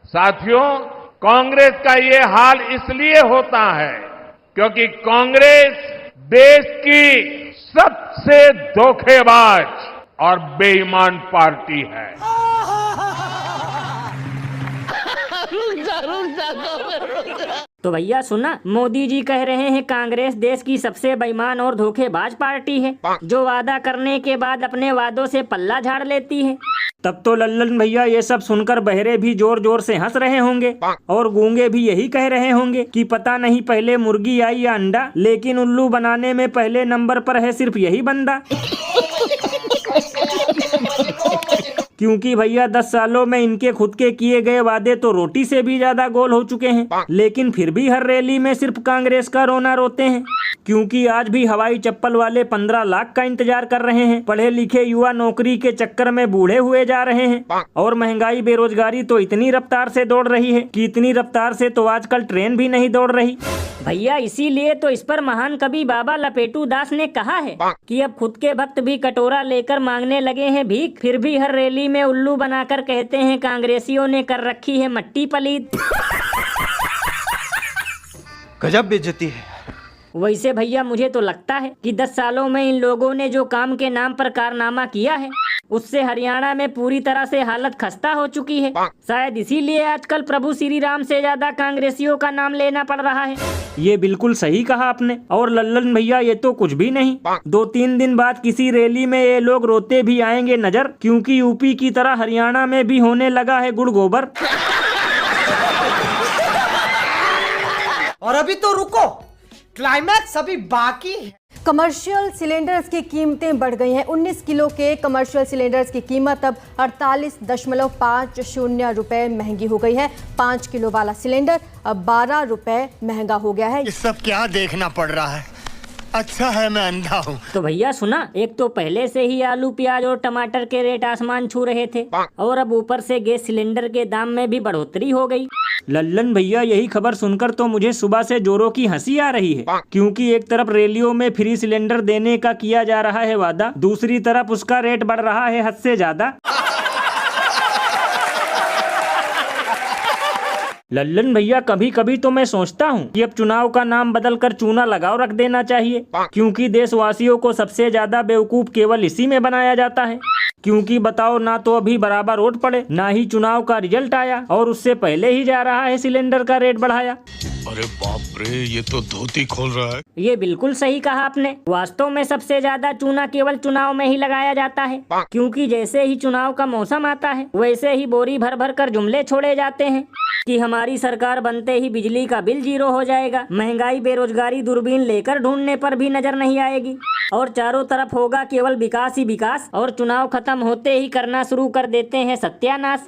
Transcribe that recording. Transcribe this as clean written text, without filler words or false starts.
साथियों, कांग्रेस का ये हाल इसलिए होता है क्योंकि कांग्रेस देश की सबसे धोखेबाज और बेईमान पार्टी है। तो भैया सुना, मोदी जी कह रहे हैं कांग्रेस देश की सबसे बेईमान और धोखेबाज पार्टी है, जो वादा करने के बाद अपने वादों से पल्ला झाड़ लेती है। तब तो लल्लन भैया ये सब सुनकर बहरे भी जोर जोर से हंस रहे होंगे और गूंगे भी यही कह रहे होंगे कि पता नहीं पहले मुर्गी आई या अंडा, लेकिन उल्लू बनाने में पहले नंबर पर है सिर्फ यही बंदा। क्योंकि भैया 10 सालों में इनके खुद के किए गए वादे तो रोटी से भी ज्यादा गोल हो चुके हैं, लेकिन फिर भी हर रैली में सिर्फ कांग्रेस का रोना रोते हैं। क्योंकि आज भी हवाई चप्पल वाले 15 लाख का इंतजार कर रहे हैं, पढ़े लिखे युवा नौकरी के चक्कर में बूढ़े हुए जा रहे हैं, और महंगाई बेरोजगारी तो इतनी रफ्तार से दौड़ रही है कि इतनी रफ्तार से तो आजकल ट्रेन भी नहीं दौड़ रही। भैया इसीलिए तो इस पर महान कवि बाबा लपेटू दास ने कहा है कि अब खुद के भक्त भी कटोरा लेकर मांगने लगे हैं भीख, फिर भी हर रैली में उल्लू बनाकर कहते हैं कांग्रेसियों ने कर रखी है मट्टी पलीत। गजब बेइज्जती है। वैसे भैया मुझे तो लगता है कि 10 सालों में इन लोगों ने जो काम के नाम पर कारनामा किया है, उससे हरियाणा में पूरी तरह से हालत खस्ता हो चुकी है। शायद इसीलिए आजकल प्रभु श्री राम से ज्यादा कांग्रेसियों का नाम लेना पड़ रहा है। ये बिल्कुल सही कहा आपने। और लल्लन भैया ये तो कुछ भी नहीं, 2-3 दिन बाद किसी रैली में ये लोग रोते भी आएंगे नजर, क्योंकि यूपी की तरह हरियाणा में भी होने लगा है गुड़ गोबर। और अभी तो रुको, क्लाइमैक्स अभी बाकी है। कमर्शियल सिलेंडर्स की कीमतें बढ़ गई हैं। 19 किलो के कमर्शियल सिलेंडर्स की कीमत अब 48.50 रुपए महंगी हो गई है। 5 किलो वाला सिलेंडर अब 12 रुपए महंगा हो गया है। ये सब क्या देखना पड़ रहा है? अच्छा है मैं अंधा हूँ। तो भैया सुना, एक तो पहले से ही आलू प्याज और टमाटर के रेट आसमान छू रहे थे, और अब ऊपर से गैस सिलेंडर के दाम में भी बढ़ोतरी हो गई। लल्लन भैया यही खबर सुनकर तो मुझे सुबह से जोरों की हंसी आ रही है, क्योंकि एक तरफ रैलियों में फ्री सिलेंडर देने का किया जा रहा है वादा, दूसरी तरफ उसका रेट बढ़ रहा है हद से ज्यादा। लल्लन भैया कभी कभी तो मैं सोचता हूँ कि अब चुनाव का नाम बदलकर चूना लगाओ रख देना चाहिए, क्योंकि देशवासियों को सबसे ज्यादा बेवकूफ केवल इसी में बनाया जाता है। क्योंकि बताओ, ना तो अभी बराबर वोट पड़े, ना ही चुनाव का रिजल्ट आया, और उससे पहले ही जा रहा है सिलेंडर का रेट बढ़ाया। अरे बाप रे, ये तो धोती खोल रहा है। ये बिल्कुल सही कहा आपने। वास्तव में सबसे ज्यादा चूना केवल चुनाव में ही लगाया जाता है, क्योंकि जैसे ही चुनाव का मौसम आता है, वैसे ही बोरी भर भर कर जुमले छोड़े जाते हैं कि हमारी सरकार बनते ही बिजली का बिल 0 हो जाएगा, महंगाई बेरोजगारी दूरबीन लेकर ढूंढने पर भी नजर नहीं आएगी, और चारों तरफ होगा केवल विकास ही विकास, और चुनाव खत्म होते ही करना शुरू कर देते हैं सत्यानाश।